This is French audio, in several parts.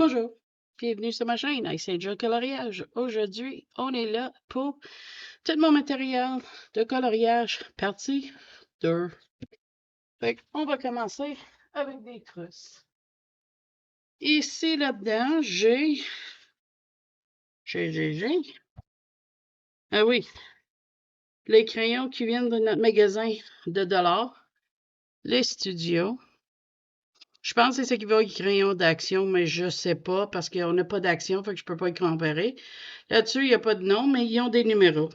Bonjour, bienvenue sur ma chaîne Ice Angel Coloriage. Aujourd'hui, on est là pour tout mon matériel de coloriage, partie 2. Fait on va commencer avec des trousses. Ici, là-dedans, j'ai... Ah oui, les crayons qui viennent de notre magasin de dollars, les studios. Je pense que c'est ce qui va avec crayons d'action, mais je sais pas parce qu'on n'a pas d'action, fait que je peux pas y comparer. Là-dessus, il n'y a pas de nom, mais ils ont des numéros.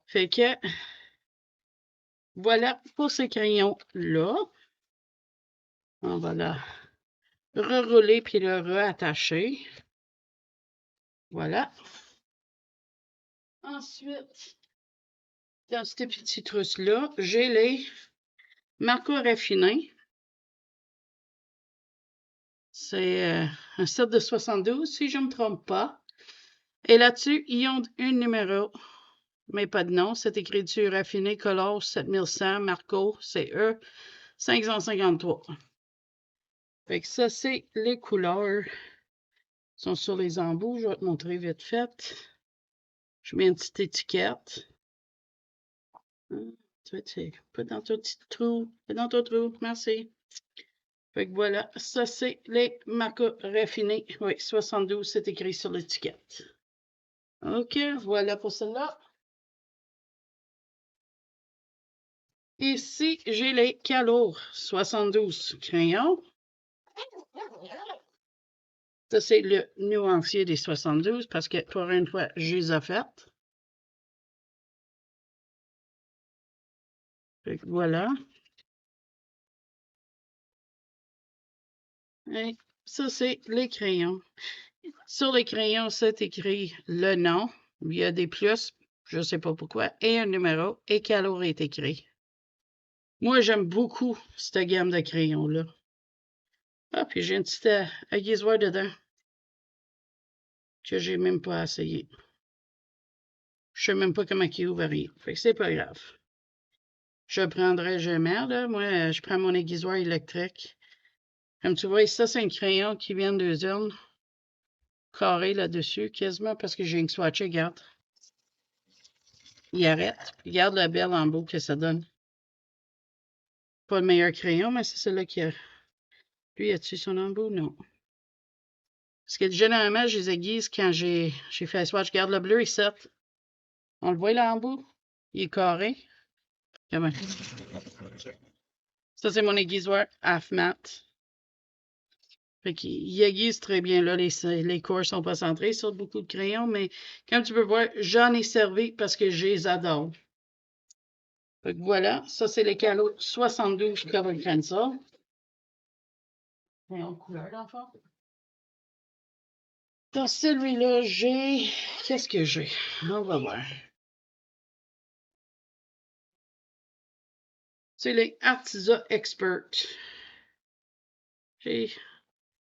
Fait que voilà pour ces crayons-là. On va le rerouler puis le reattacher. Voilà. Ensuite, dans cette petite trousse-là, j'ai les marqueurs raffinés. C'est un set de 72, si je ne me trompe pas. Et là-dessus, ils ont un numéro, mais pas de nom. C'est écrit dessus raffiné Color 7100 Marco CE 553. Fait que ça, c'est les couleurs. Ils sont sur les embouts. Je vais te montrer vite fait. Je mets une petite étiquette. Tu vois, pas dans ton petit trou. Pas dans ton trou. Merci. Fait que voilà, ça c'est les marqueurs raffinés. Oui, 72, c'est écrit sur l'étiquette. OK, voilà pour celle-là. Ici, j'ai les Calours 72 crayons. Ça, c'est le nuancier des 72 parce que pour une fois, je les ai faites. Fait que voilà. Et ça, c'est les crayons. Sur les crayons, c'est écrit le nom. Il y a des plus, je ne sais pas pourquoi, et un numéro, et Calours est écrit. Moi, j'aime beaucoup cette gamme de crayons-là. Ah, puis j'ai une petite aiguisoire dedans que j'ai même pas essayé. Je sais même pas comment il ouvre rien. Fait que c'est pas grave. Je prendrai jamais, là. Moi, je prends mon aiguisoire électrique. Comme tu vois, ça, c'est un crayon qui vient de urnes. Carré là-dessus, quasiment, parce que j'ai une swatché, regarde. Il arrête. Regarde la belle en beau que ça donne. Pas le meilleur crayon, mais c'est celui-là qui a... Lui, a-tu son embout? Non. Parce que généralement, je les aiguise quand j'ai fait un swatch. Regarde le bleu, il saute. On le voit là en bout? Il est carré. Comment? Ça, c'est mon aiguisoire half matte. Fait qu'il aiguise très bien. Là, les cours sont pas centrés sur beaucoup de crayons, mais comme tu peux voir, j'en ai servi parce que je les adore. Fait que voilà, ça, c'est les calots 72 Cover Pencil. Crayon de couleur, l'enfant. Dans celui-là, j'ai... Qu'est-ce que j'ai? On va voir. C'est les Artisa Expert. Ils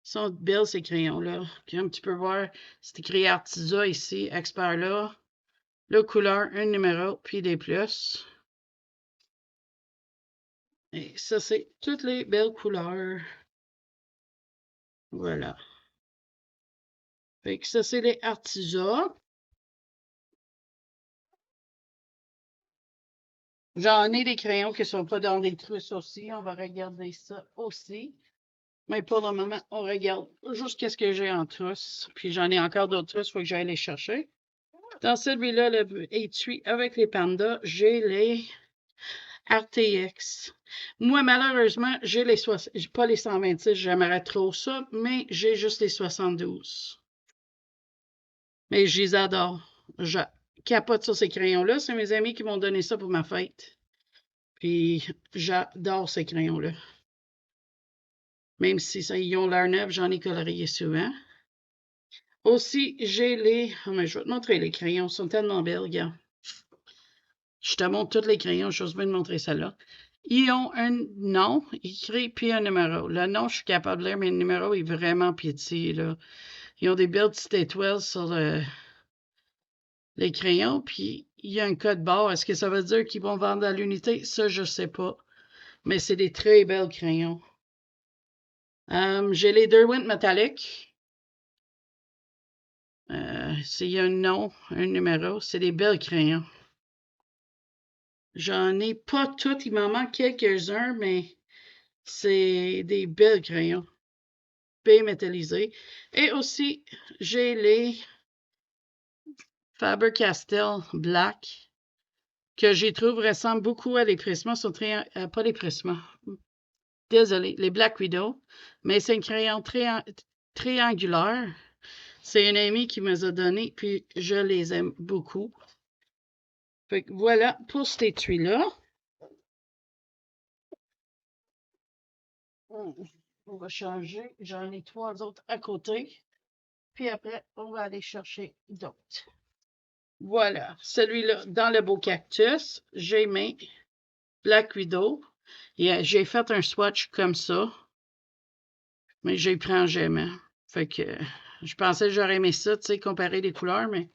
sont belles, ces crayons-là. Comme tu peux voir, c'est écrit Artisa ici, Expert là. Le couleur, un numéro, puis des plus. Et ça, c'est toutes les belles couleurs. Voilà. Fait que ça, c'est les Artisa. J'en ai des crayons qui ne sont pas dans des trousses aussi. On va regarder ça aussi. Mais pour le moment, on regarde juste ce que j'ai en trousse. Puis j'en ai encore d'autres trousses, il faut que j'aille les chercher. Dans celui-là, le étui avec les pandas, j'ai les RTX. Moi, malheureusement, j'ai pas les 126, j'aimerais trop ça, mais j'ai juste les 72. Mais je les adore. Je capote sur ces crayons-là. C'est mes amis qui m'ont donné ça pour ma fête. Puis j'adore ces crayons-là. Même si ils ont l'air neufs, j'en ai colorié souvent. Aussi, j'ai les... Oh, mais je vais te montrer les crayons. Ils sont tellement belles, regarde. Je te montre tous les crayons. J'ose bien te montrer celle-là. Ils ont un nom écrit puis un numéro. Le nom, je suis capable de lire, mais le numéro est vraiment petit, là. Ils ont des belles petites étoiles sur les crayons, puis il y a un code barre. Est-ce que ça veut dire qu'ils vont vendre à l'unité? Ça, je ne sais pas. Mais c'est des très belles crayons. J'ai les Derwent Metallic. Il y a un nom, un numéro. C'est des belles crayons. J'en ai pas toutes. Il m'en manque quelques-uns, mais c'est des belles crayons. B métallisés. Et aussi, j'ai les Faber-Castell Black que j'y trouve ressemblent beaucoup à les Prisma. Sont pas les Prisma. Désolé, les Black Widow. Mais c'est un crayon triangulaire. C'est une amie qui me les a donné, puis je les aime beaucoup. Fait que voilà pour cet étui-là. On va changer. J'en ai 3 autres à côté. Puis après, on va aller chercher d'autres. Voilà, celui-là, dans le beau cactus, j'ai mes Black Widow. J'ai fait un swatch comme ça, mais je les prends jamais. Fait que je pensais que j'aurais aimé ça, tu sais, comparer les couleurs, mais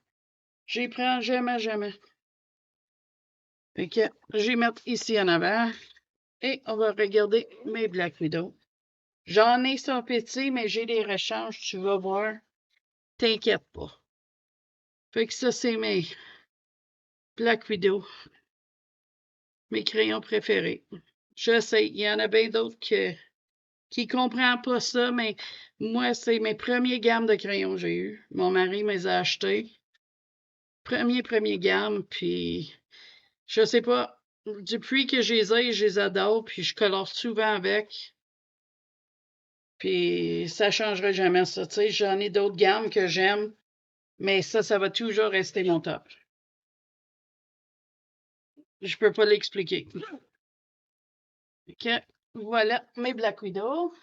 je les prends jamais, jamais. Fait que je vais mettre ici en avant et on va regarder mes Black Widow. J'en ai sur petit, mais j'ai des rechanges, tu vas voir. T'inquiète pas. Fait que ça, c'est mes Black Widow. Mes crayons préférés. Je sais, il y en a bien d'autres qui ne comprennent pas ça, mais moi, c'est mes premières gammes de crayons que j'ai eues. Mon mari me les a achetés. Premier gamme, puis je sais pas, depuis que je les adore, puis je colore souvent avec. Puis ça ne changerait jamais ça. Tu sais, j'en ai d'autres gammes que j'aime, mais ça va toujours rester mon top. Je peux pas l'expliquer. OK, voilà mes Black Widow.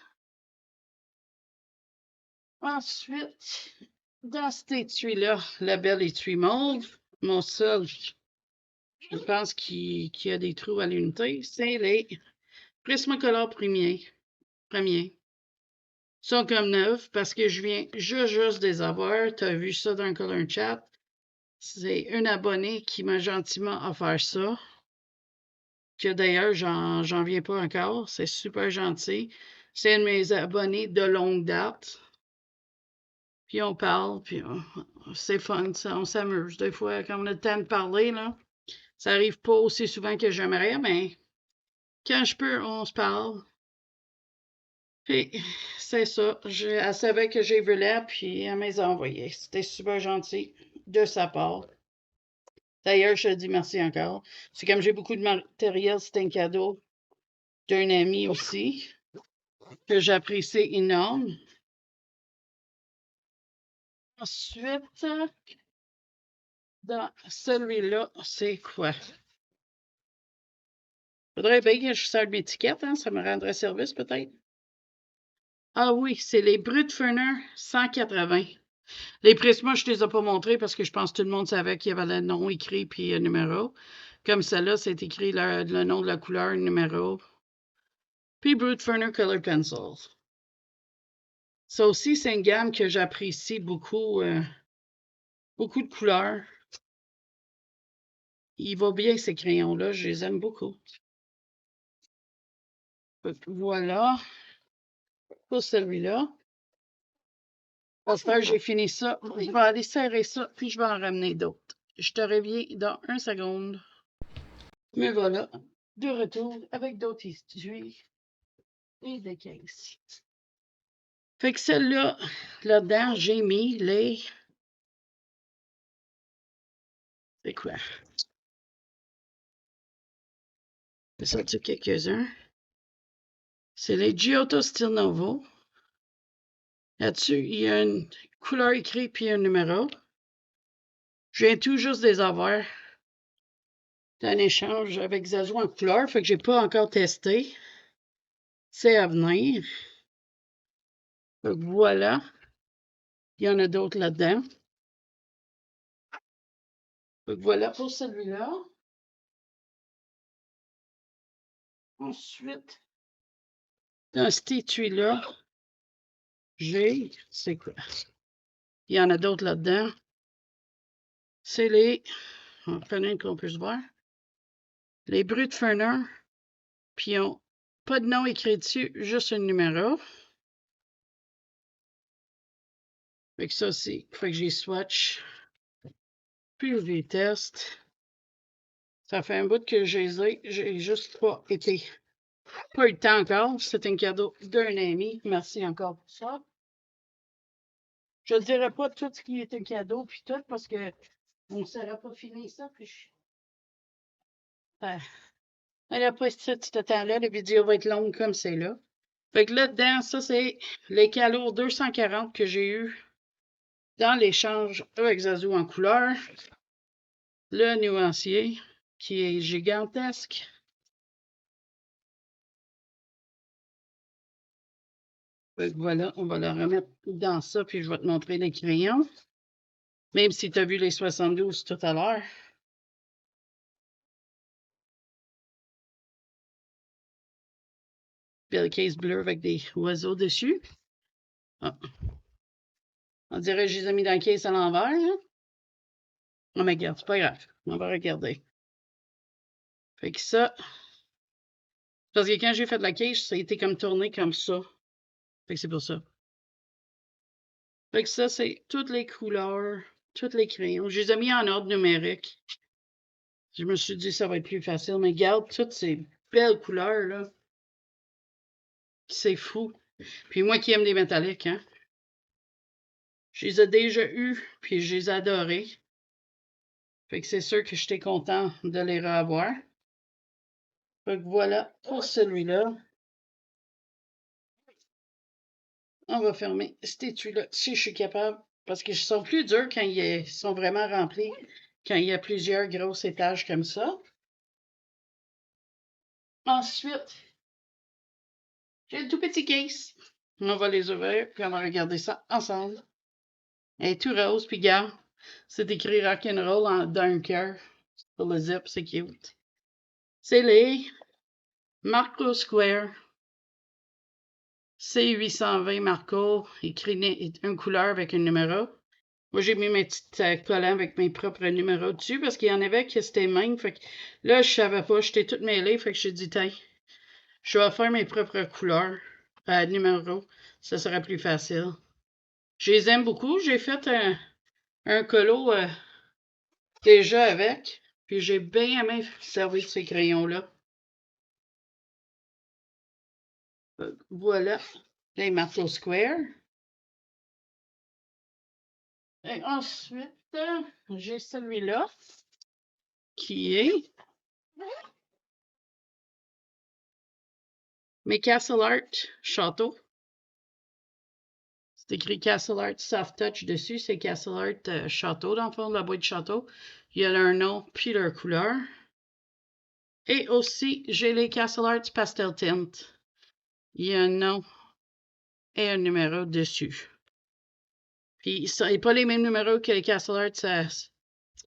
Ensuite, dans cet étui-là, la belle étui mauve, mon seul, je pense qu'il y a des trous à l'unité, c'est les Prismacolor premiers. Ils sont comme neufs parce que je viens juste des avoir. Tu as vu ça dans le Color Chat. C'est une abonnée qui m'a gentiment offert ça. Que d'ailleurs, j'en viens pas encore. C'est super gentil. C'est un de mes abonnés de longue date. Puis on parle, puis c'est fun, on s'amuse. Des fois, quand on a le temps de parler, là, ça arrive pas aussi souvent que j'aimerais, mais quand je peux, on se parle. Puis c'est ça. Elle savait que j'ai vu là, puis elle m'a envoyé. C'était super gentil de sa part. D'ailleurs, je te dis merci encore. C'est comme j'ai beaucoup de matériel, c'est un cadeau d'un ami aussi, que j'apprécie énorme. Ensuite, dans celui-là, c'est quoi? Faudrait bien que je sorte mes étiquettes, hein? Ça me rendrait service peut-être. Ah oui, c'est les Brutferner 180. Les Prisma, je ne te les ai pas montrés parce que je pense que tout le monde savait qu'il y avait le nom écrit puis le numéro. Comme celle-là, c'est écrit le nom de la couleur, le numéro. Puis Brutferner Color Pencils. Ça aussi, c'est une gamme que j'apprécie beaucoup. Beaucoup de couleurs. Il va bien ces crayons-là, je les aime beaucoup. Voilà pour celui-là. Parce j'ai fini ça. Je vais aller serrer ça, puis je vais en ramener d'autres. Je te reviens dans 1 seconde. Me voilà, de retour avec d'autres étuis et des caisses. Fait que celle-là, là-dedans, j'ai mis les... C'est quoi? J'ai sorti quelques-uns. C'est les Giotto Steel Novo. Là-dessus, il y a une couleur écrite puis un numéro. Je viens tout juste des avoir d'un échange avec Zazo en couleur, fait que j'ai pas encore testé. C'est à venir. Fait que voilà. Il y en a d'autres là-dedans. Fait que voilà pour celui-là. Ensuite, dans cet étui-là, c'est quoi? Il y en a d'autres là-dedans. C'est les, on va prendre une qu'on puisse voir. Les Brut Ferner, puis ils n'ont pas de nom écrit dessus, juste un numéro. Fait que ça, c'est. Fait que j'ai swatch. Puis je les teste. Ça fait un bout que j'ai juste pas eu le temps encore. C'est un cadeau d'un ami. Merci encore pour ça. Je ne dirais pas tout ce qui est un cadeau, puis tout, parce que on ne saurait pas finir ça. Puis elle n'a pas ce temps-là. La vidéo va être longue comme c'est là. Fait que là-dedans, ça, c'est les calots 240 que j'ai eu dans l'échange avec Zazu en couleur. Le nuancier, qui est gigantesque. Fait que voilà, on va le remettre dans ça, puis je vais te montrer les crayons. Même si tu as vu les 72 tout à l'heure. Belle case bleue avec des oiseaux dessus. Ah. On dirait que je les ai mis dans le case à l'envers. Hein? Oh mais regarde, c'est pas grave. On va regarder. Fait que ça. Parce que quand j'ai fait la case, ça a été comme tourné comme ça. Fait que c'est pour ça. Fait que ça, c'est toutes les couleurs, tous les crayons. Je les ai mis en ordre numérique. Je me suis dit ça va être plus facile. Mais regarde toutes ces belles couleurs là. C'est fou. Puis moi qui aime les métalliques, hein. Je les ai déjà eus, puis je les ai adorés. Fait que c'est sûr que j'étais content de les revoir. Fait que voilà pour celui-là. On va fermer cet étui-là si je suis capable. Parce qu'ils sont plus durs quand ils sont vraiment remplis. Quand il y a plusieurs grosses étages comme ça. Ensuite, j'ai un tout petit case. On va les ouvrir, puis on va regarder ça ensemble. Elle est tout rose, puis regarde, c'est écrit rock'n'roll d'un cœur sur le zip, c'est cute. C'est les Marco Square C820 Marco, écrit une couleur avec un numéro. Moi, j'ai mis mes petits collants avec mes propres numéros dessus parce qu'il y en avait qui étaient mêmes. Fait que là, je savais pas, j'étais toute mêlée. Fait que j'ai dit, tiens, je vais faire mes propres couleurs, numéros. Ça sera plus facile. Je les aime beaucoup. J'ai fait un colo déjà avec. Puis j'ai bien aimé servir ces crayons-là. Voilà les Marco Square. Et ensuite, j'ai celui-là qui est mes Castle Art Château. C'est écrit Castle Art Soft Touch dessus. C'est Castle Art Château, dans le fond, la boîte de château. Il y a leur nom puis leur couleur. Et aussi, j'ai les Castle Art Pastel Tint. Il y a un nom et un numéro dessus. Puis, ce n'est pas les mêmes numéros que les Castle Art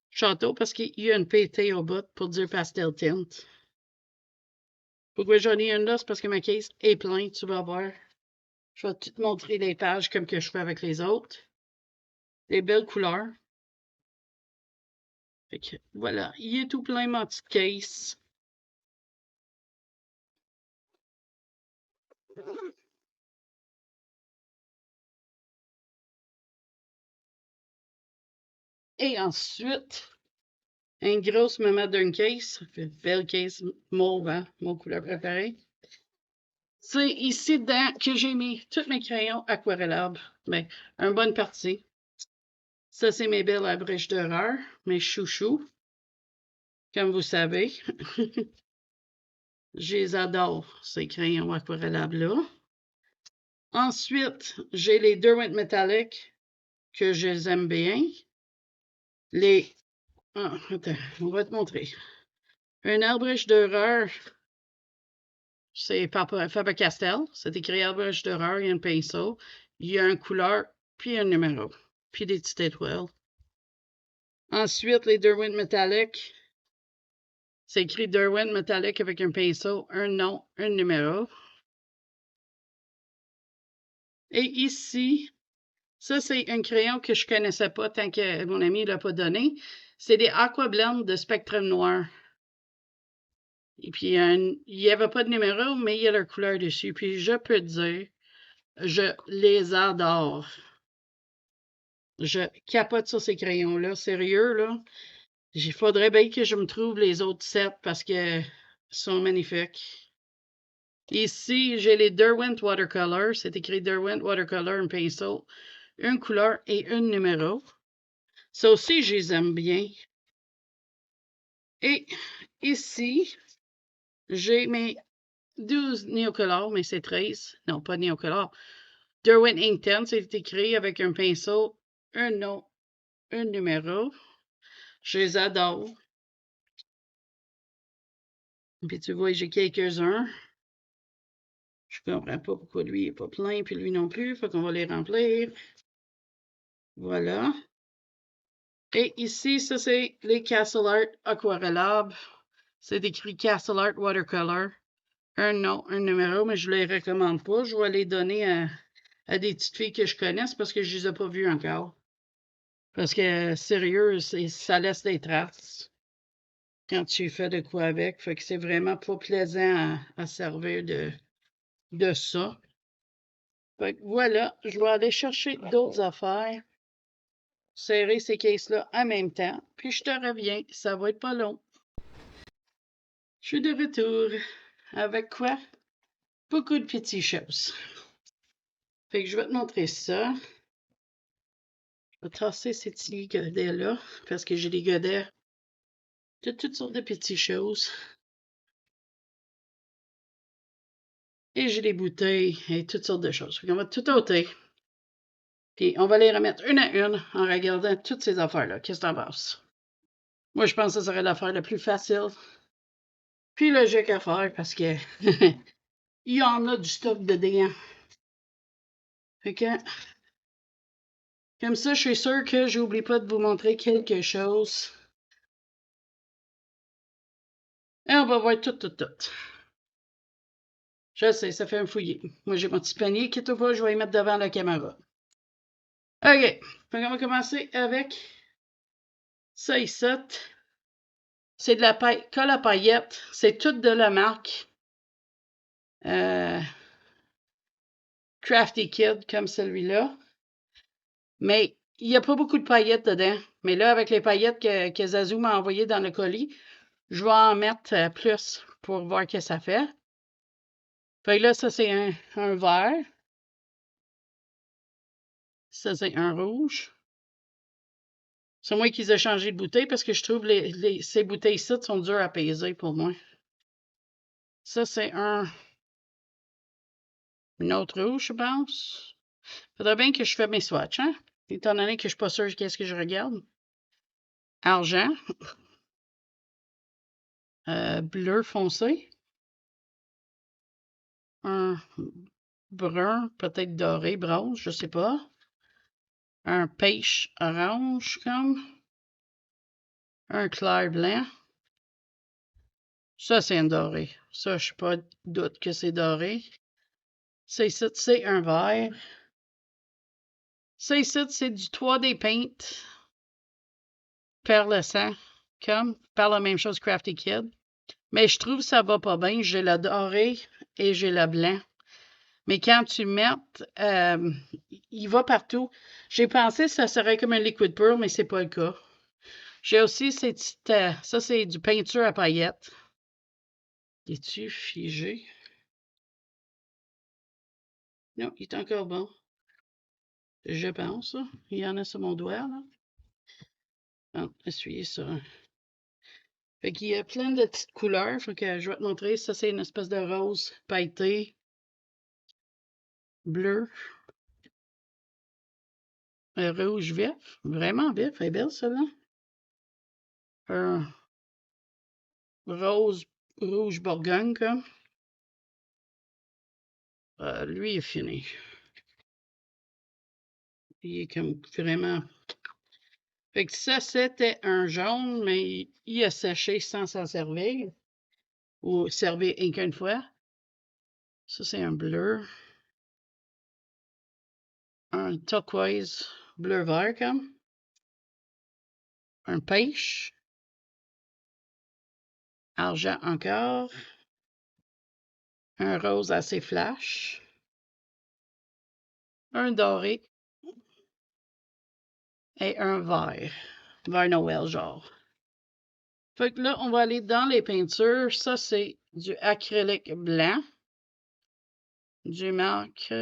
Château parce qu'il y a une PT au bout pour dire Pastel Tint. Pourquoi j'en ai une là? C'est parce que ma case est pleine, tu vas voir. Je vais te montrer les pages comme que je fais avec les autres. Des belles couleurs. Fait que voilà, il est tout plein mon petit case. Et ensuite, une grosse maman d'un case. Une belle case mauve, hein? Mon couleur préférée. C'est ici dedans que j'ai mis tous mes crayons aquarellables. Ben, une bonne partie. Ça, c'est mes belles abrèches d'horreur, mes chouchous. Comme vous savez. Je les adore, ces crayons aquarellables-là. Ensuite, j'ai les Derwent Metallic que je les aime bien. Les... Ah, attends, on va te montrer. Un abrèche d'horreur, c'est Faber-Castell. C'est écrit abrèche d'horreur, il y a un pinceau. Il y a une couleur, puis un numéro. Puis des petites étoiles. Ensuite, les Derwent Metallic. C'est écrit Derwent Metallic avec un pinceau, un nom, un numéro. Et ici, ça, c'est un crayon que je ne connaissais pas tant que mon ami ne l'a pas donné. C'est des Aqua Blend de Spectrum Noir. Et puis, il n'y avait pas de numéro, mais il y a leur couleur dessus. Puis, je peux te dire, je les adore. Je capote sur ces crayons-là. Sérieux, là. Il faudrait bien que je me trouve les autres sets parce que sont magnifiques. Ici, j'ai les Derwent Watercolor. C'est écrit Derwent Watercolor and Pencil. Une couleur et un numéro. Ça aussi, je les aime bien. Et ici, j'ai mes 12 néocolores, mais c'est 13. Non, pas néocolores. Derwent Inkten, c'est écrit avec un pinceau, un nom, un numéro. Je les adore. Puis tu vois, j'ai quelques-uns. Je comprends pas pourquoi lui n'est pas plein, puis lui non plus. Fait qu'on va les remplir. Voilà. Et ici, ça, c'est les Castle Art aquarellables. C'est écrit Castle Art Watercolor. Un nom, un numéro, mais je ne les recommande pas. Je vais les donner à des petites filles que je connaisse parce que je ne les ai pas vues encore. Parce que, sérieux, ça laisse des traces quand tu fais de quoi avec. Fait que c'est vraiment pas plaisant à servir de ça. Fait que voilà, je vais aller chercher d'autres affaires, serrer ces caisses-là en même temps, puis je te reviens. Ça va être pas long. Je suis de retour. Avec quoi? Beaucoup de petites choses. Fait que je vais te montrer ça. Je vais tasser ces petits godets-là, parce que j'ai des godets de toutes sortes de petites choses. Et j'ai des bouteilles et toutes sortes de choses. Fait qu'on va tout ôter. Puis on va les remettre une à une en regardant toutes ces affaires-là. Qu'est-ce que t'en penses? Moi, je pense que ça serait l'affaire la plus facile. Puis logique à faire parce que il y en a du stock dedans. Fait que, comme ça, je suis sûre que j'oublie pas de vous montrer quelque chose. Et on va voir tout. Je sais, ça fait un fouillis. Moi, j'ai mon petit panier. Quitte ou pas, je vais y mettre devant la caméra. OK. Fait qu'on va commencer avec ça ici. C'est de la colle à paillettes. C'est toute de la marque Crafty Kid, comme celui-là. Mais il n'y a pas beaucoup de paillettes dedans. Mais là, avec les paillettes que Zazou m'a envoyées dans le colis, je vais en mettre plus pour voir ce que ça fait. Fait que là, ça, c'est un vert. Ça, c'est un rouge. C'est moi qui les ai changé de bouteille parce que je trouve ces bouteilles-ci sont dures à peser pour moi. Ça, c'est une autre rouge, je pense. Faudrait bien que je fasse mes swatchs, hein? Étant donné que je suis pas sûre qu'est-ce que je regarde. Argent. Bleu foncé. Un brun, peut-être doré, bronze, je sais pas. Un pêche orange, comme. Un clair blanc. Ça, c'est un doré. Ça, je suis pas doute que c'est doré. Ça ici, c'est un vert. Ça ici, c'est du 3D Paint. Perlescent. Comme. Par la même chose Crafty Kid. Mais je trouve que ça va pas bien. J'ai le doré et j'ai le blanc. Mais quand tu mets, il va partout. J'ai pensé que ça serait comme un liquid pearl, mais c'est pas le cas. J'ai aussi ces petites. Ça, c'est du peinture à paillettes. Es-tu figé? Non, il est encore bon. Je pense. Il y en a sur mon doigt, là. Ah, essuyer ça. Fait qu'il y a plein de petites couleurs. Fait que je vais te montrer. Ça, c'est une espèce de rose pailleté. Bleu. Rouge vif. Vraiment vif. Elle est belle, celle-là. Un rose rouge bourgogne, comme. Lui, il est fini. Il est comme vraiment. Fait que ça, c'était un jaune, mais il a séché sans s'en servir. Ou servir qu'une fois. Ça, c'est un bleu. Un turquoise bleu-vert, comme. Un pêche. Argent encore. Un rose assez flash. Un doré. et un vert. Vert Noël, genre. Fait que là, on va aller dans les peintures. Ça, c'est du acrylique blanc. Du marque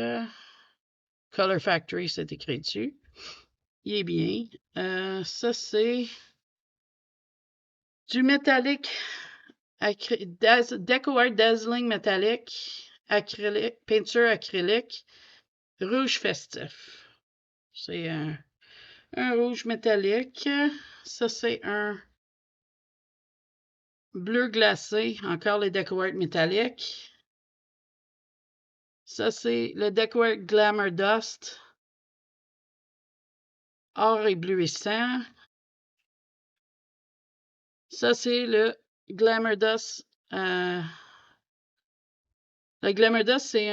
Color Factory, c'est écrit dessus. Il est bien. Ça, c'est du métallique. Deco-Art Dazzling métallique. Acrylique, peinture acrylique. Rouge festif. C'est un rouge métallique. Ça, c'est un bleu glacé. Encore les Deco-Art métalliques. Ça, c'est le Deco-Art Glamour Dust. Or éblouissant. Ça, c'est le Glamour Dust. Le Glamour Dust, c'est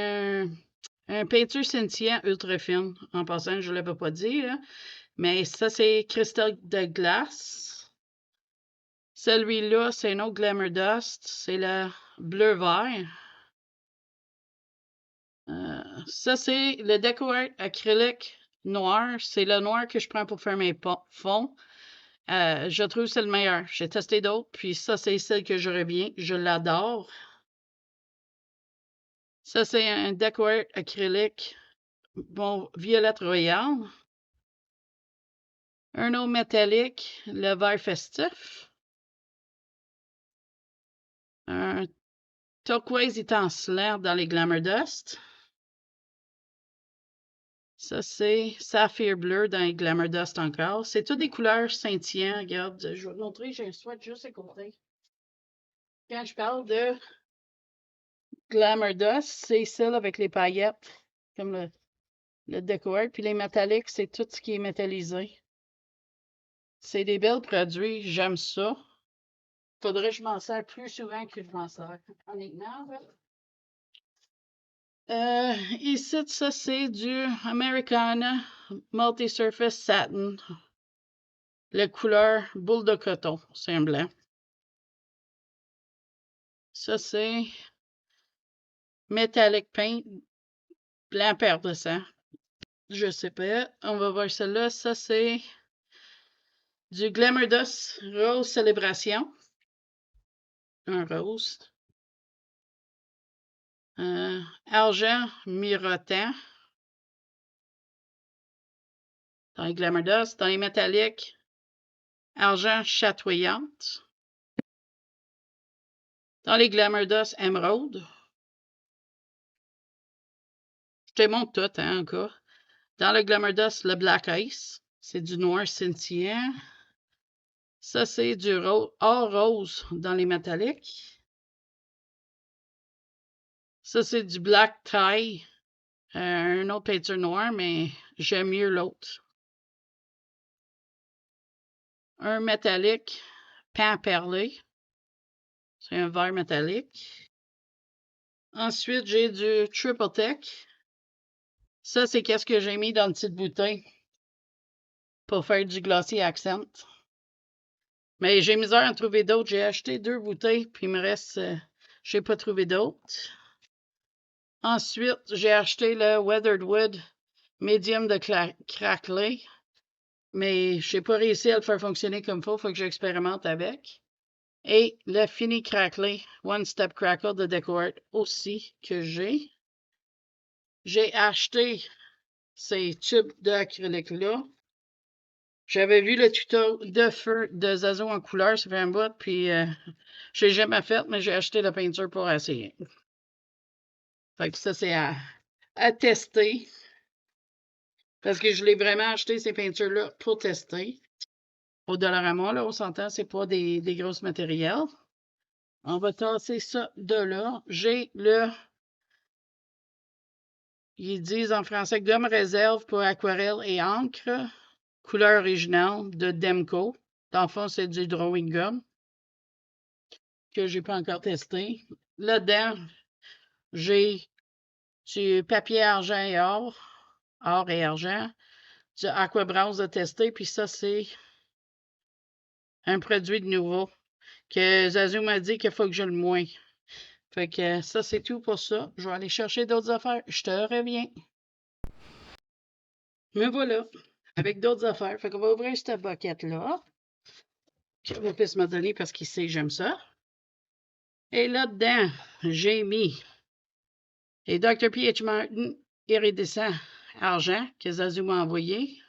un peinture scintillant ultra fine. En passant, je ne l'avais pas dit, là. Mais ça, c'est cristal de glace. Celui-là, c'est un autre Glamour Dust. C'est le bleu-vert. Ça, c'est le Deco-Art acrylique noir. C'est le noir que je prends pour faire mes fonds. Je trouve que c'est le meilleur. J'ai testé d'autres, puis ça, c'est celle que j'aurais bien. Je l'adore. Ça, c'est un Deco-Art acrylique, bon, violette royale. Un autre métallique, le vert festif. Un turquoise étincelant dans les Glamour Dust. Ça, c'est saphir bleu dans les Glamour Dust encore. C'est toutes des couleurs scintillantes. Regarde, je vais te montrer, j'ai un swatch juste à côté. Quand je parle de Glamour Dust, c'est celle avec les paillettes, comme le Deco-Art. Puis les métalliques, c'est tout ce qui est métallisé. C'est des belles produits, j'aime ça. Faudrait que je m'en sers plus souvent que je m'en sers, honnêtement. Ici, ça, c'est du Americana Multi-Surface Satin. La couleur boule de coton, c'est un blanc. Ça, c'est Metallic Paint, blanc paire de sang. Je sais pas. On va voir celle-là. Ça, c'est du Glamour Dust Rose Célébration. Un rose. Argent mirotant. Dans les Glamour Dust. Dans les métalliques, argent chatoyante. Dans les Glamour Dust, émeraude. Je te montre tout, hein, encore. Dans le Glamour Dust, le Black Ice. C'est du noir scintillant. Ça, c'est du or rose dans les métalliques. Ça, c'est du Black Tie. Un autre peinture noire, mais j'aime mieux l'autre. Un métallique, pain perlé. C'est un vert métallique. Ensuite, j'ai du Triple Tech. Ça, c'est qu'est-ce que j'ai mis dans une petite bouteille pour faire du Glossy Accent. Mais j'ai misère à en trouver d'autres. J'ai acheté 2 bouteilles, puis il me reste... j'ai pas trouvé d'autres. Ensuite, j'ai acheté le Weathered Wood Medium de craquelé. Mais je n'ai pas réussi à le faire fonctionner comme il faut que j'expérimente avec. Et le Fini Craquelé One Step Crackle de Deco-Art aussi que j'ai. J'ai acheté ces tubes d'acrylique-là. J'avais vu le tuto de feu de Zazo en couleur, ça fait un bout, puis je l'ai jamais fait, mais j'ai acheté la peinture pour essayer. Fait que ça, c'est à tester. Parce que je l'ai vraiment acheté, ces peintures-là, pour tester. Au Dollarama, là, on s'entend, c'est pas des grosses matériels. On va tasser ça de là. J'ai le... Ils disent en français gomme réserve pour aquarelle et encre. Couleur originale de Demco. Dans le fond, c'est du drawing gum que j'ai pas encore testé. Là-dedans, j'ai du papier argent et or. Or et argent. Du Aqua Bronze de tester. Puis ça, c'est un produit de nouveau que Zazu m'a dit qu'il faut que je le moins. Fait que ça, c'est tout pour ça. Je vais aller chercher d'autres affaires. Je te reviens. Me voilà. avec d'autres affaires. Fait qu'on va ouvrir cette boquette-là. Que mon fils m'a donné parce qu'il sait que j'aime ça. Et là-dedans, j'ai mis les Dr. P.H. Martin iridescent argent que Zazu m'a envoyé.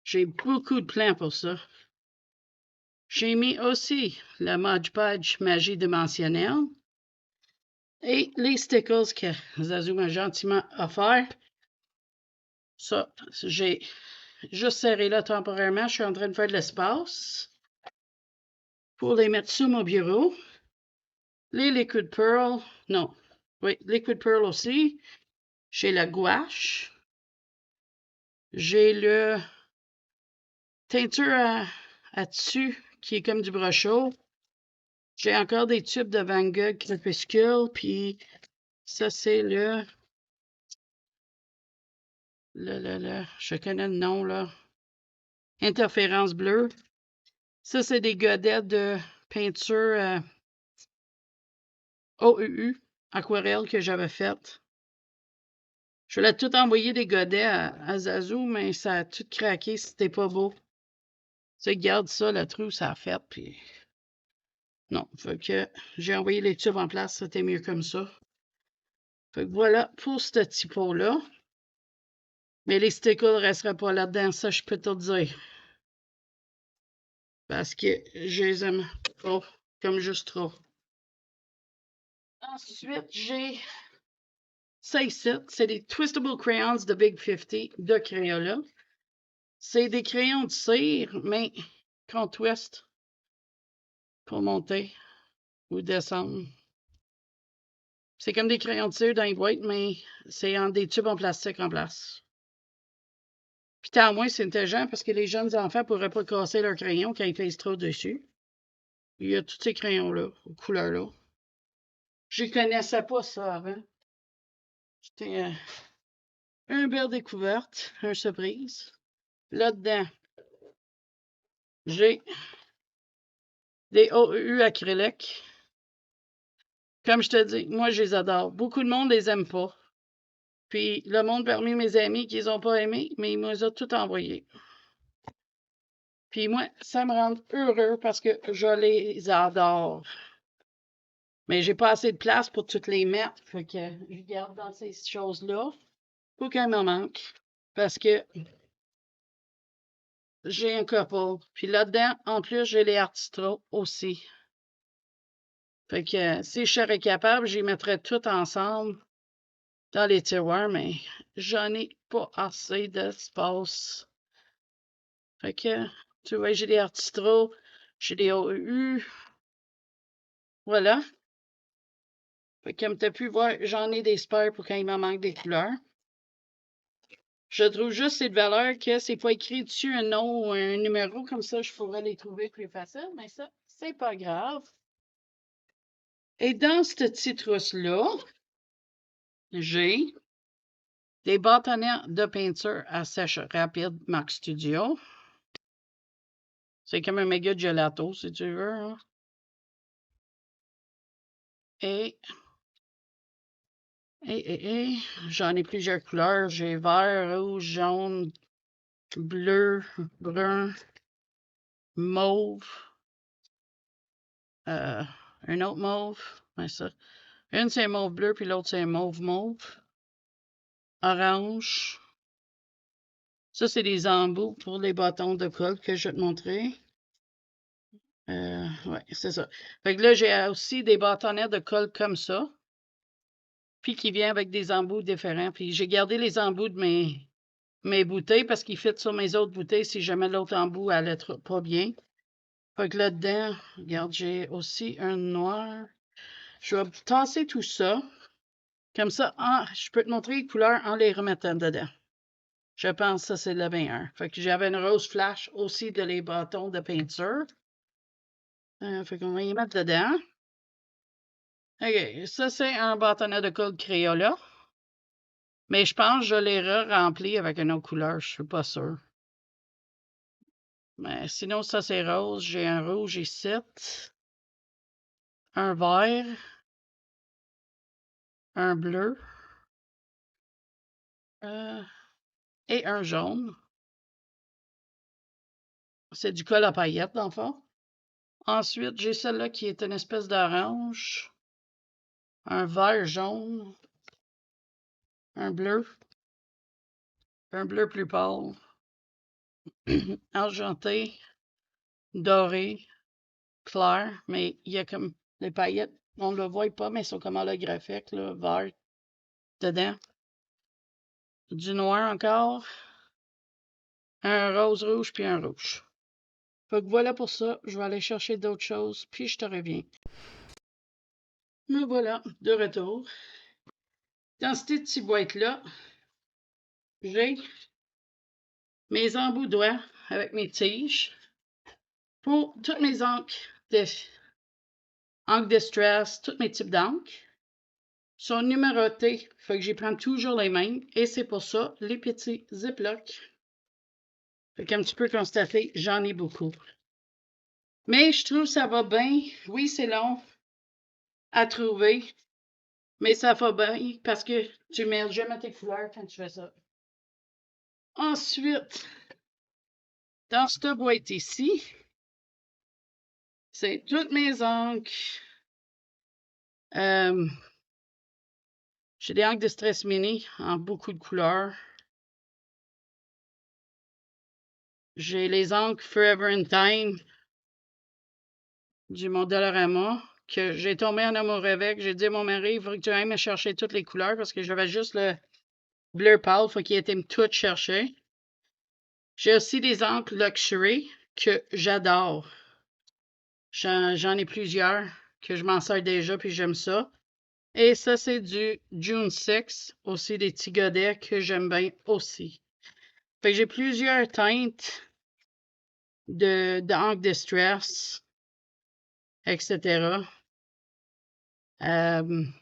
J'ai beaucoup de plans pour ça. J'ai mis aussi le Mod Podge magie dimensionnelle et les stickers que Zazu m'a gentiment offert. Ça, j'ai juste serré là temporairement. Je suis en train de faire de l'espace pour les mettre sur mon bureau. Les Liquid Pearl, non, oui, Liquid Pearl aussi. J'ai la gouache. J'ai le teinture à tissu qui est comme du brochot. J'ai encore des tubes de Van Gogh Crépuscule, puis ça c'est je connais le nom là, Interférence bleue. Ça c'est des godets de peinture OUU, aquarelle que j'avais faites. Je voulais tout envoyer des godets à Zazu, mais ça a tout craqué, c'était pas beau. Tu sais, garde ça, le trou, ça a fait, puis non, fait que j'ai envoyé les tubes en place, c'était mieux comme ça. Fait que voilà pour ce typo-là. Mais les stickers ne resteraient pas là-dedans, ça je peux te le dire. Parce que je les aime trop, comme juste trop. Ensuite, j'ai ça ici, c'est des Twistable Crayons de Big 50 de Crayola. C'est des crayons de cire, mais qu'on twist pour monter ou descendre. C'est comme des crayons de cire dans les boîtes, mais c'est en des tubes en plastique en place. Puis tant moins, c'est intelligent parce que les jeunes enfants ne pourraient pas casser leurs crayons quand ils pèsent trop dessus. Il y a tous ces crayons-là, aux couleurs-là. Je ne connaissais pas ça avant. C'était une belle découverte, une surprise. Là-dedans, j'ai des OU acryliques. Comme je te dis, moi, je les adore. Beaucoup de monde les aime pas. Puis le monde parmi mes amis qui les ont pas aimés, mais ils m'ont tout envoyé. Puis moi, ça me rend heureux parce que je les adore. Mais j'ai pas assez de place pour toutes les mettre. Fait que je garde dans ces choses-là pour qu'elles me manquent. Parce que j'ai un couple. Puis là-dedans, en plus, j'ai les Artistro aussi. Fait que si je serais capable, j'y mettrais tout ensemble dans les tiroirs, mais j'en ai pas assez d'espace. Fait que, tu vois, j'ai des Artistro, j'ai des OU. Voilà. Fait que comme tu as pu voir, j'en ai des spares pour quand il m'en manque des couleurs. Je trouve juste cette valeur que c'est pas écrit dessus un nom ou un numéro, comme ça je pourrais les trouver plus facile, mais ça, c'est pas grave. Et dans cette petite trousse-là, j'ai des bâtonnets de peinture à sèche rapide Max Studio. C'est comme un méga gelato, si tu veux. Hein? Et j'en ai plusieurs couleurs. J'ai vert, rouge, jaune, bleu, brun, mauve. Un autre mauve. Ouais, ça. Une, c'est mauve bleu, puis l'autre, c'est mauve mauve. Orange. Ça, c'est des embouts pour les bâtons de colle que je vais te montrer. Ouais, c'est ça. Fait que là, j'ai aussi des bâtonnets de colle comme ça. Puis qui vient avec des embouts différents. Puis j'ai gardé les embouts de mes bouteilles parce qu'ils fitent sur mes autres bouteilles si jamais l'autre embout allait pas bien. Fait que là-dedans, regarde, j'ai aussi un noir. Je vais tasser tout ça. Comme ça, je peux te montrer les couleurs en les remettant dedans. Je pense que ça, c'est le meilleur. Fait que j'avais une rose flash aussi de les bâtons de peinture. Fait qu'on va y mettre dedans. OK, ça, c'est un bâtonnet de colle Crayola. Mais je pense que je l'ai rempli avec une autre couleur. Je suis pas sûre. Mais sinon, ça, c'est rose. J'ai un rouge ici. Un vert. Un bleu. Et un jaune. C'est du colle à paillettes, dans le fond. Ensuite, j'ai celle-là qui est une espèce d'orange, un vert jaune, un bleu plus pâle, argenté, doré, clair, mais il y a comme les paillettes, on ne le voit pas, mais elles sont comme holographiques, là, vert dedans. Du noir encore, un rose rouge, puis un rouge. Fait que voilà pour ça, je vais aller chercher d'autres choses, puis je te reviens. Me voilà, de retour. Dans cette petite boîte-là, j'ai mes embouts doigts avec mes tiges pour toutes mes encres de stress, tous mes types d'encres sont numérotés. Fait que j'y prends toujours les mêmes. Et c'est pour ça, les petits Ziploc. Fait comme tu peux constater, j'en ai beaucoup. Mais je trouve que ça va bien. Oui, c'est long à trouver. Mais ça va bien parce que tu mets jamais tes couleurs quand tu fais ça. Ensuite, dans cette boîte ici, c'est toutes mes encres. J'ai des encres de Stress Mini en beaucoup de couleurs. J'ai les encres Forever in Time du Dollarama que j'ai tombé en amour avec. J'ai dit à mon mari, il faut que tu ailles me chercher toutes les couleurs parce que j'avais juste le bleu pâle. Il faut qu'il ait été me tout chercher. J'ai aussi des encres Luxury que j'adore. J'en ai plusieurs que je m'en sers déjà puis j'aime ça. Et ça, c'est du June 6, aussi des petits godets que j'aime bien aussi. Fait que j'ai plusieurs teintes d'encre de stress, etc. Il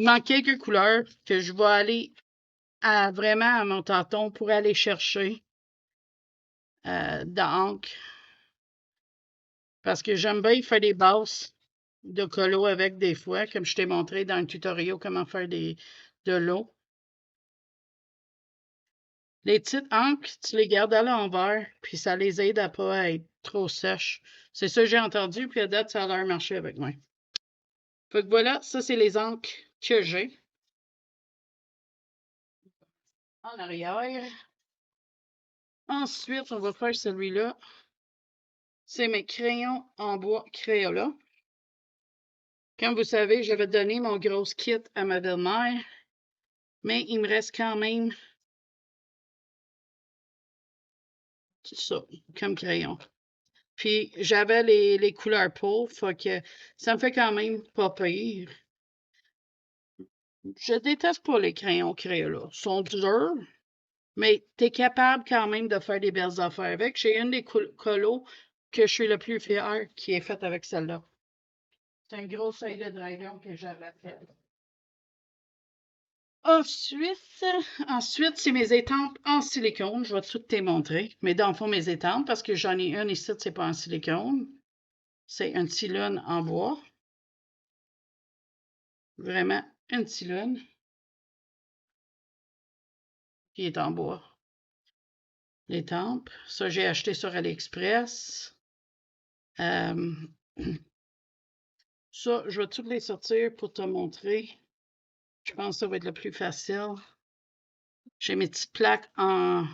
manque quelques couleurs que je vais aller vraiment à mon tâton pour aller chercher d'encre. Parce que j'aime bien faire des bases de colo avec des fois, comme je t'ai montré dans le tutoriel comment faire de l'eau. Les petites encres, tu les gardes à l'envers, puis ça les aide à ne pas être trop sèches. C'est ça que j'ai entendu, puis à date, ça a l'air marché avec moi. Fait que voilà, ça, c'est les encres que j'ai. En arrière. Ensuite, on va faire celui-là. C'est mes crayons en bois Crayola. Comme vous savez, j'avais donné mon gros kit à ma belle-mère, mais il me reste quand même ça, comme crayon. Puis j'avais les couleurs pour, fait que ça me fait quand même pas pire. Je déteste pas les crayons Crayola. Ils sont durs, mais tu es capable quand même de faire des belles affaires avec. J'ai une des colos que je suis le plus fière qui est faite avec celle-là. C'est un gros œil de dragon que j'avais fait. Ensuite, c'est mes étampes en silicone. Je vais tout te montrer. Mais dans le fond, mes étampes, parce que j'en ai une ici, c'est pas en silicone. C'est un tylone en bois. Vraiment, un tylone qui est en bois. L'étampe. Ça, j'ai acheté sur AliExpress. Ça, je vais toutes les sortir pour te montrer. Je pense que ça va être le plus facile. J'ai mes petites plaques en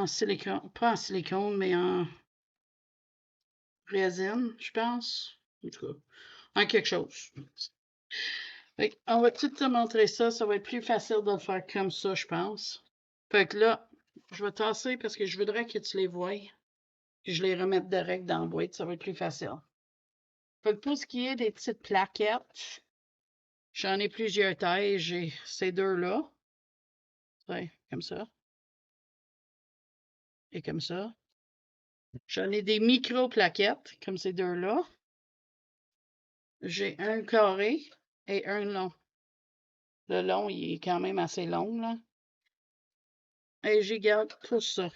silicone, pas en silicone, mais en résine, je pense. En tout cas, en quelque chose. Fait on va tout te montrer ça. Ça va être plus facile de le faire comme ça, je pense. Fait que là, je vais tasser parce que je voudrais que tu les voies. Puis je les remette direct dans la boîte. Ça va être plus facile. Fait que pour ce qui est des petites plaquettes, j'en ai plusieurs tailles. J'ai ces deux-là. Ouais, comme ça. Et comme ça. J'en ai des micro-plaquettes, comme ces deux-là. J'ai un carré et un long. Le long, il est quand même assez long, là. Et j'y garde tout ça.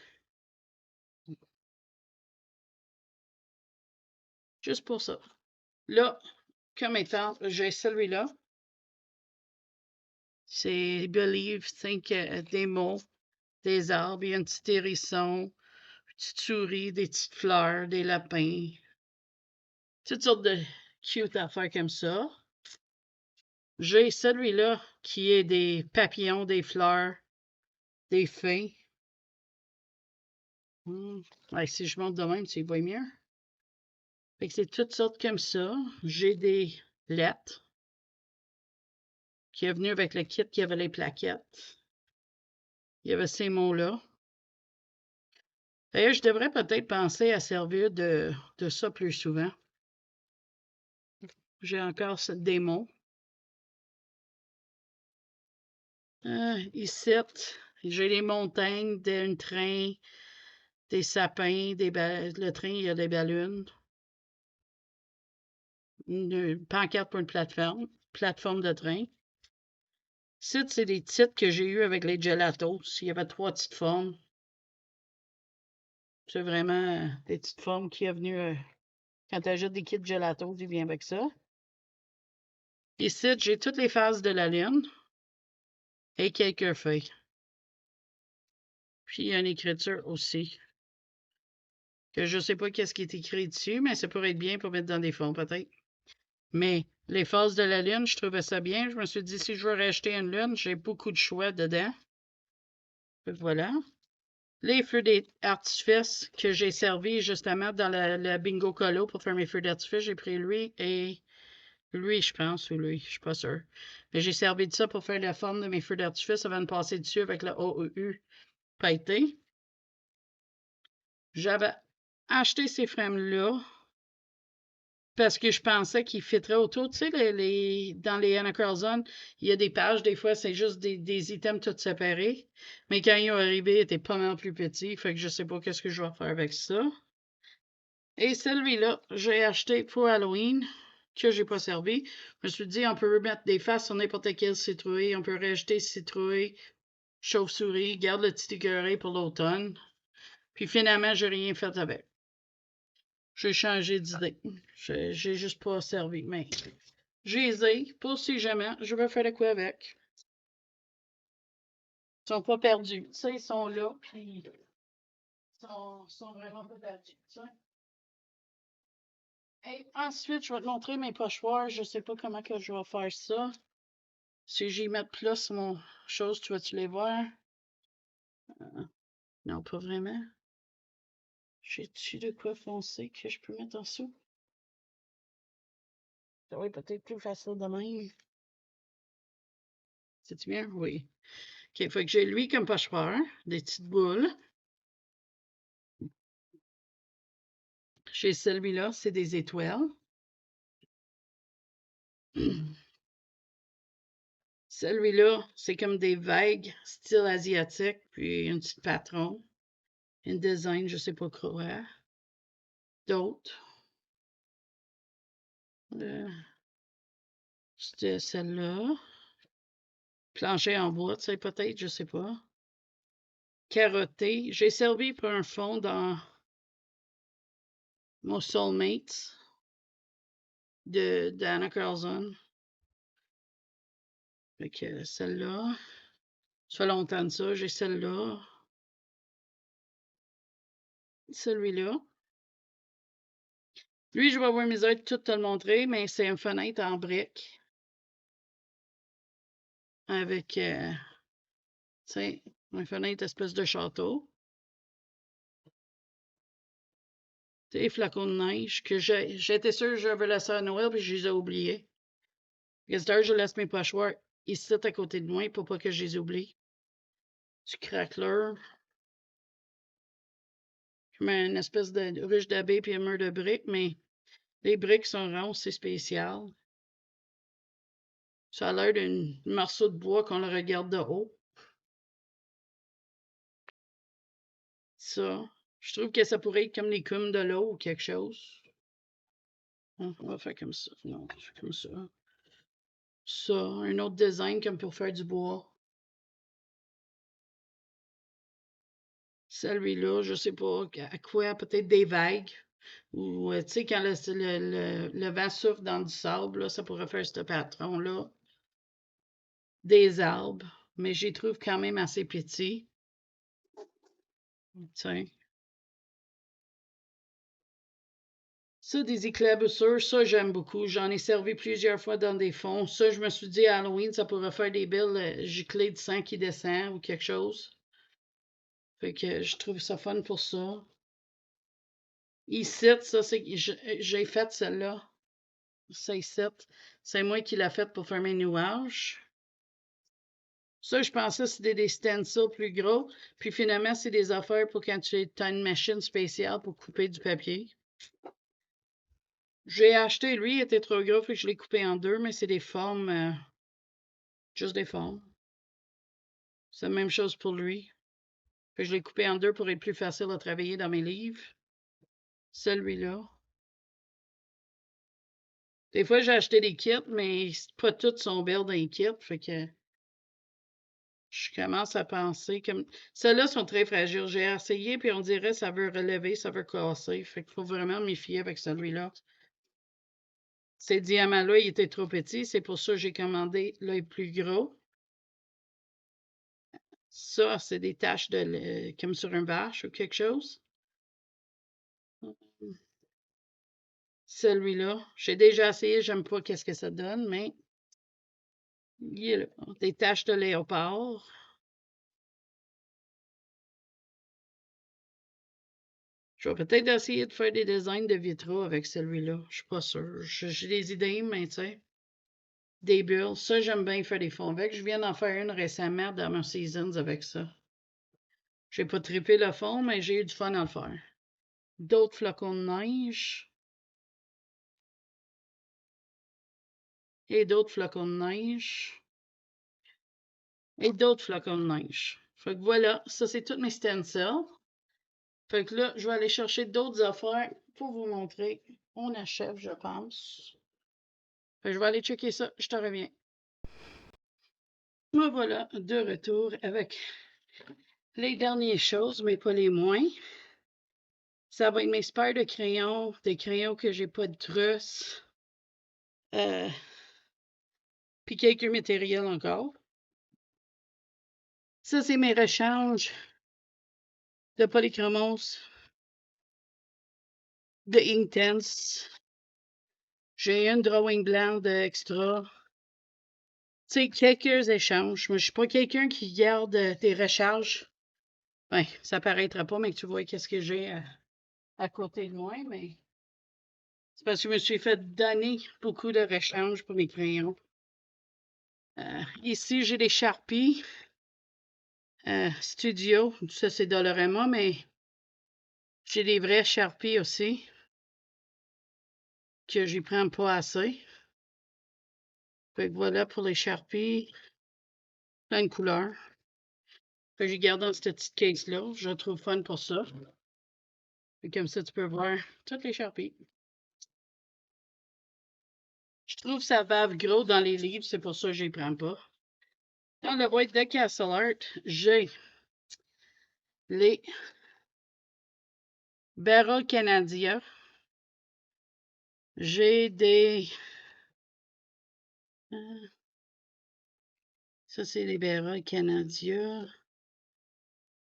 Juste pour ça. Là, comme étant, j'ai celui-là. C'est Believe, Think des mots. des arbres, il y a un petit hérisson, une petite souris, des petites fleurs, des lapins. Toutes sortes de cute affaires comme ça. J'ai celui-là qui est des papillons, des fleurs, des fées. Ouais, si je monte de même, tu vois mieux. Fait que c'est toutes sortes comme ça. J'ai des lettres qui est venu avec le kit qui avait les plaquettes. Il y avait ces mots-là. D'ailleurs, je devrais peut-être penser à servir de ça plus souvent. J'ai encore des mots. Ici, j'ai les montagnes, un train, des sapins, le train, il y a des ballons. Une pancarte pour une plateforme de train. Ici, c'est des titres que j'ai eus avec les gelatos. Il y avait 3 petites formes. C'est vraiment des petites formes qui est venu quand tu achètes des kits gelatos, il vient avec ça. Ici, j'ai toutes les phases de la lune et quelques feuilles. Puis il y a une écriture aussi. Que je ne sais pas qu'est-ce qui est écrit dessus, mais ça pourrait être bien pour mettre dans des fonds, peut-être. Mais les phases de la lune, je trouvais ça bien. Je me suis dit, si je veux racheter une lune, j'ai beaucoup de choix dedans. Fait que voilà. Les feux d'artifice que j'ai servi justement dans le bingo colo pour faire mes feux d'artifice, j'ai pris lui et lui, je pense, ou lui, je suis pas sûre. Mais j'ai servi de ça pour faire la forme de mes feux d'artifice avant de passer dessus avec le OEU pailleté. J'avais acheté ces frames-là parce que je pensais qu'ils fitteraient autour. Tu sais, dans les Anna Carlson, il y a des pages, des fois, c'est juste des items tout séparés. Mais quand ils sont arrivés, ils étaient pas mal plus petits. Fait que je sais pas qu'est-ce que je vais faire avec ça. Et celui-là, j'ai acheté pour Halloween, que j'ai pas servi. Je me suis dit, on peut remettre des faces sur n'importe quelle citrouille. On peut rajouter citrouille, chauve-souris, garde le petit écœuré pour l'automne. Puis finalement, j'ai rien fait avec. J'ai changé d'idée. J'ai juste pas servi. Mais j'ai pour si jamais, je vais faire de quoi avec. Ils sont pas perdus. Tu sais, ils sont là, puis ils sont vraiment pas perdus. Et ensuite, je vais te montrer mes pochoirs. Je sais pas comment que je vais faire ça. Si j'y mets plus mon chose, tu vas-tu les voir? Non, pas vraiment. J'ai-tu de quoi foncer que je peux mettre en dessous? Ça va être peut-être plus facile de même. C'est-tu bien? Oui. OK, faut que j'ai lui comme pochoir, des petites boules. J'ai celui-là, c'est des étoiles. Celui-là, c'est comme des vagues, style asiatique, puis une petite patron. Un design, je sais pas quoi. D'autres. C'était celle-là. Plancher en bois, tu sais, peut-être, je sais pas. Carotté. J'ai servi pour un fond dans mon Soulmates d'Anna Carlson. Fait que celle-là. Ça fait longtemps de ça. J'ai celle-là. Celui-là. Lui, je vais avoir mes aides tout te le montrer, mais c'est une fenêtre en briques. Avec, tu sais, une fenêtre espèce de château. Des flacons de neige que j'étais sûre que j'avais laissé à Noël, puis je les ai oubliés. D'ailleurs, je laisse mes pochoirs ici à côté de moi pour pas que je les oublie. Du craqueleur. Je mets une espèce de ruche d'abeille puis un mur de briques, mais les briques sont rondes, c'est spécial. Ça a l'air d'un morceau de bois qu'on le regarde de haut. Ça. Je trouve que ça pourrait être comme l'écume de l'eau ou quelque chose. On va faire comme ça. Non, on fait comme ça. Ça, un autre design comme pour faire du bois. Celui-là, je sais pas à quoi, peut-être des vagues. Ou, tu sais, quand le vent souffle dans du sable, là, ça pourrait faire ce patron-là. Des arbres, mais j'y trouve quand même assez petits. Tiens. Ça, des éclaboussures, ça, j'aime beaucoup. J'en ai servi plusieurs fois dans des fonds. Ça, je me suis dit, à Halloween, ça pourrait faire des belles giclées de sang qui descend ou quelque chose. Fait que je trouve ça fun pour ça. Ici, ça, c'est j'ai fait celle-là. Ça ici, c'est moi qui l'ai faite pour faire mes nuages. Ça, je pensais que c'était des stencils plus gros. Puis finalement, c'est des affaires pour quand tu as une machine spéciale pour couper du papier. J'ai acheté, lui, il était trop gros, fait que je l'ai coupé en deux, mais c'est des formes, juste des formes. C'est la même chose pour lui. Fait que je l'ai coupé en deux pour être plus facile à travailler dans mes livres. Celui-là. Des fois, j'ai acheté des kits, mais pas toutes sont belles dans les kits. Fait que je commence à penser comme. Celles-là sont très fragiles. J'ai essayé, puis on dirait ça veut relever, ça veut casser. Fait qu'il faut vraiment méfier avec celui-là. Ces diamants-là, ils étaient trop petits. C'est pour ça que j'ai commandé l'œil plus gros. Ça, c'est des taches de comme sur un vache ou quelque chose. Celui-là, j'ai déjà essayé, j'aime pas qu'est-ce que ça donne, mais il est là. Des taches de léopard. Je vais peut-être essayer de faire des designs de vitraux avec celui-là. Je suis pas sûre. J'ai des idées, mais tu sais. Des bulles. Ça, j'aime bien faire des fonds avec. Je viens d'en faire une récemment dans mon Seasons avec ça. J'ai pas trippé le fond, mais j'ai eu du fun à le faire. D'autres flocons de neige. Et d'autres flocons de neige. Et d'autres flocons de neige. Fait que voilà, ça c'est toutes mes stencils. Fait que là, je vais aller chercher d'autres affaires pour vous montrer. On achève, je pense. Fait que je vais aller checker ça, je te reviens. Me voilà de retour avec les dernières choses, mais pas les moins. Ça va être mes spares de crayons, des crayons que j'ai pas de trousse. Puis quelques matériels encore. Ça, c'est mes rechanges de polychromos, de Inktense. J'ai une drawing blanc de extra. Tu sais, quelques échanges. Moi, je suis pas quelqu'un qui garde des recharges. Ben, ça paraîtra pas, mais que tu vois qu'est-ce que j'ai à côté de moi, mais c'est parce que je me suis fait donner beaucoup de rechanges pour mes crayons. Ici, j'ai des Sharpies Studio. Ça, c'est Dolorama, mais j'ai des vrais Sharpies aussi que j'y prends pas assez. Fait que voilà pour les Sharpies. Plein de couleurs. Que j'ai gardé dans cette petite case-là. Je la trouve fun pour ça. Et comme ça, tu peux voir toutes les Sharpies. Je trouve ça bave gros dans les livres, c'est pour ça que je les prends pas. Dans le boîte de Castle Art, j'ai les Barrel Canadiens. J'ai des. Ça, c'est les Barrel Canadiens.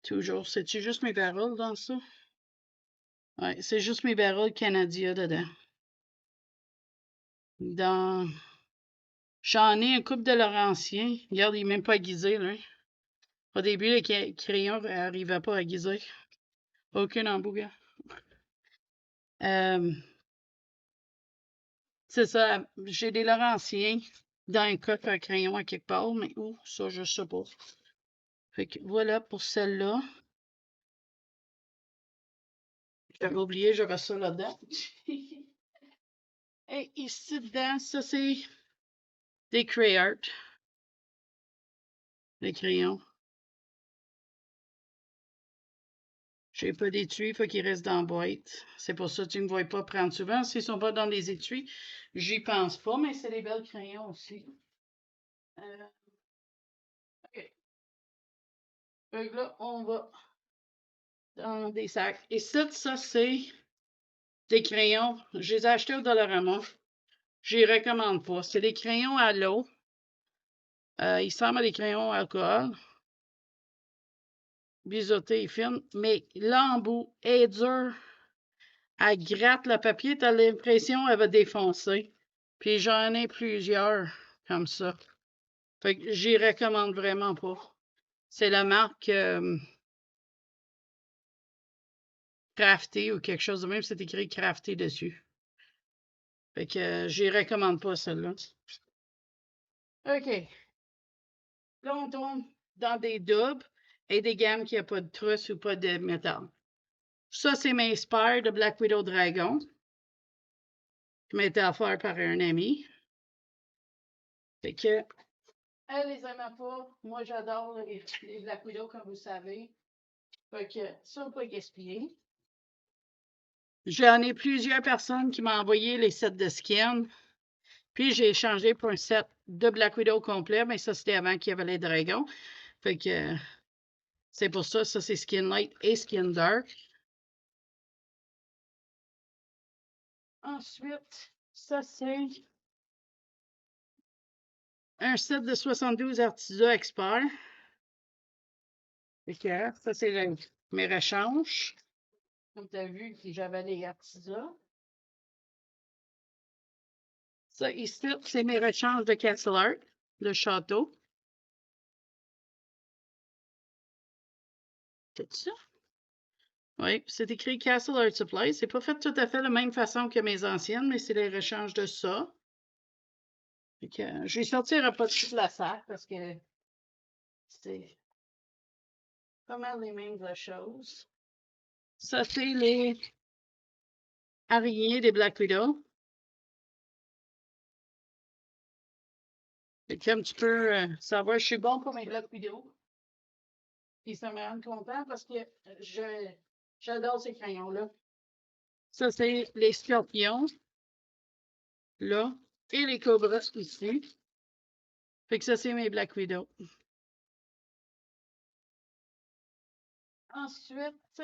Toujours. C'est-tu juste mes barrels dans ça? Ouais, c'est juste mes barrels Canadiens dedans. Dans. J'en ai un couple de Laurentiens. Regarde, il n'est même pas aiguisé, là. Au début, les crayons n'arrivaient pas à aiguiser. Aucun embout, gars. C'est ça. J'ai des Laurentiens dans un coffre à crayon à quelque part, mais où? Ça, je sais pas. Fait que voilà pour celle-là. J'avais oublié, j'avais ça là-dedans. Et ici dedans, ça c'est des Crayart. Des crayons. Je n'ai pas d'étui, il faut qu'ils restent dans la boîte. C'est pour ça que tu ne me vois pas prendre souvent. S'ils ne sont pas dans les étuis, j'y pense pas, mais c'est des belles crayons aussi. OK. Fait que là, on va dans des sacs. Et ça c'est des crayons. Je les ai achetés au Dollarama. Je les recommande pas. C'est des crayons à l'eau. Ils semblent à des crayons à alcool. biseautée et fine, mais l'embout est dur. Elle gratte le papier, tu as l'impression qu'elle va défoncer. Puis j'en ai plusieurs comme ça. Fait que j'y recommande vraiment pas. C'est la marque Crafty ou quelque chose de même, c'est écrit Crafty dessus. Fait que j'y recommande pas celle-là. OK. Là, on tombe dans des doubles et des gammes qui n'ont pas de trousse ou pas de métal. Ça, c'est mes spares de Black Widow Dragon qui m'a été offert par un ami. Fait que, elle les aime pas. Moi, j'adore les Black Widow, comme vous savez. Fait que, ça, on peut gaspiller. J'en ai plusieurs personnes qui m'ont envoyé les sets de skin. Puis, j'ai échangé pour un set de Black Widow complet. Mais ça, c'était avant qu'il y avait les dragons. Fait que, c'est pour ça. Ça, c'est Skin Light et Skin Dark. Ensuite, ça, c'est un set de 72 Artisa Expert. Fait que, ça, c'est mes rechanges. Comme tu as vu, j'avais les Artisa. Ça, ici, c'est mes rechanges de Castle Art, le château. C'est ça? Oui, c'est écrit Castle Art Supply. C'est pas fait tout à fait de la même façon que mes anciennes, mais c'est les rechanges de ça. Fait que, je vais sortir pas toute la sac parce que c'est pas mal les mêmes choses. Ça, c'est les araignées des Black Widow. Fait que, comme tu peux savoir, je suis bon pour mes Black Widow. Puis ça me rend content parce que j'adore ces crayons-là. Ça, c'est les scorpions. Là. Et les cobras ici. Fait que ça, c'est mes Black Widow. Ensuite,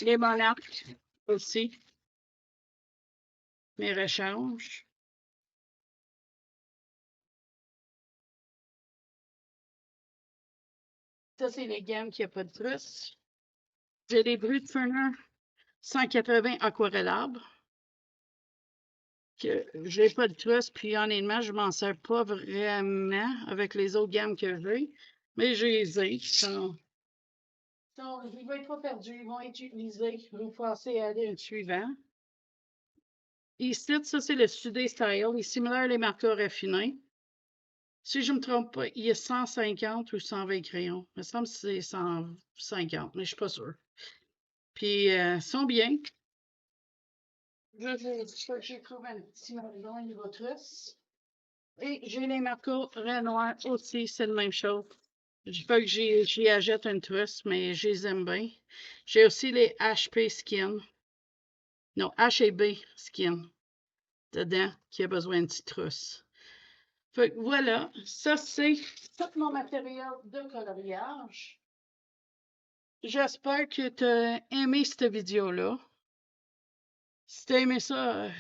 les monarques aussi. Mes rechanges. Ça, c'est les gammes qui n'ont pas de trousse. J'ai des Brutferner 180 aquarellables. Que j'ai pas de trousse, puis honnêtement, je m'en sers pas vraiment avec les autres gammes que j'ai. Mais je les ai. Ils vont être pas perdus, ils vont être utilisés. Vous passez à un suivant. Ici, ça, c'est le Sudé Style. Il simule les marqueurs raffinés. Si je ne me trompe pas, il y a 150 ou 120 crayons. Il me semble que c'est 150, mais je ne suis pas sûre. Puis, ils sont bien. J'ai trouvé un petit magasin niveau trousse. Et j'ai les marqueurs Renoir aussi, c'est la même chose. Je ne pas que j'y achète une trousse, mais je les aime bien. J'ai aussi les HP Skin. Non, H&B Skin. Dedans, qui a besoin de petite trousse. Fait que voilà, ça c'est tout mon matériel de coloriage. J'espère que tu as aimé cette vidéo-là. Si tu as aimé ça,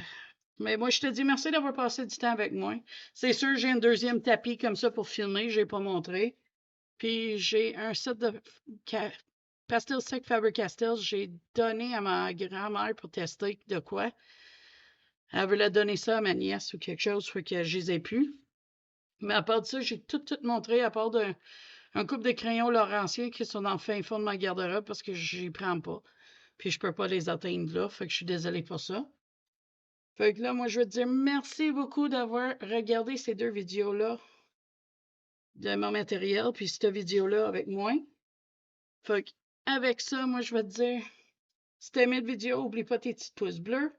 mais moi je te dis merci d'avoir passé du temps avec moi. C'est sûr, j'ai un deuxième tapis comme ça pour filmer, je n'ai pas montré. Puis j'ai un set de Pastel Stick Faber-Castell, j'ai donné à ma grand-mère pour tester de quoi. Elle voulait donner ça à ma nièce ou quelque chose, fait que je les ai plus. Mais à part de ça, j'ai tout montré, à part un couple de crayons Laurentiens qui sont dans le fin fond de ma garde-robe parce que j'y prends pas. Puis je peux pas les atteindre là, fait que je suis désolée pour ça. Fait que là, moi, je veux te dire merci beaucoup d'avoir regardé ces deux vidéos-là de mon matériel, puis cette vidéo-là avec moi. Fait que avec ça, moi, je vais te dire, si t'as aimé la vidéo, oublie pas tes petits pouces bleus.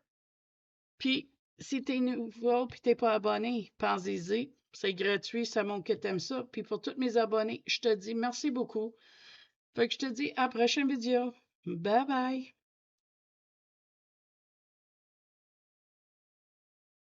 Puis, si t'es nouveau et t'es pas abonné, pense-y. C'est gratuit, ça montre que t'aimes ça. Puis pour tous mes abonnés, je te dis merci beaucoup. Fait que je te dis à la prochaine vidéo. Bye bye!